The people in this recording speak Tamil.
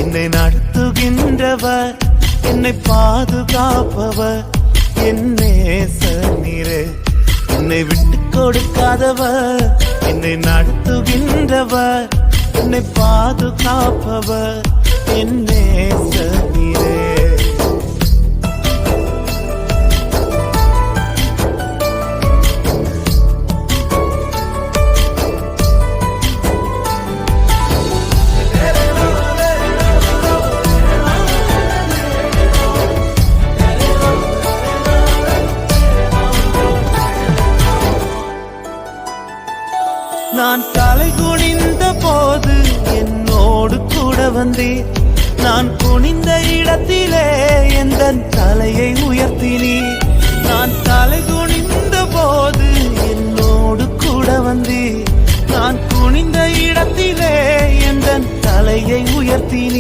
என்னை நடத்துகின்றவர், என்னை பாதுகாப்பவர், என் நேசநீரே. என்னை விட்டு கொடுக்காதவர், என்னை நடத்துகின்றவர், என்னை பாதுகாப்பவர், என் நேசநீரே. நான் தலை குனிந்த போது என்னோடு கூட வந்தீர். நான் குனிந்த இடத்திலே எந்தன் தலையை உயர்த்தினீர். நான் தலை குனிந்த போது என்னோடு கூட வந்தீர். நான் குனிந்த இடத்திலே எந்தன் தலையை உயர்த்தினீர்.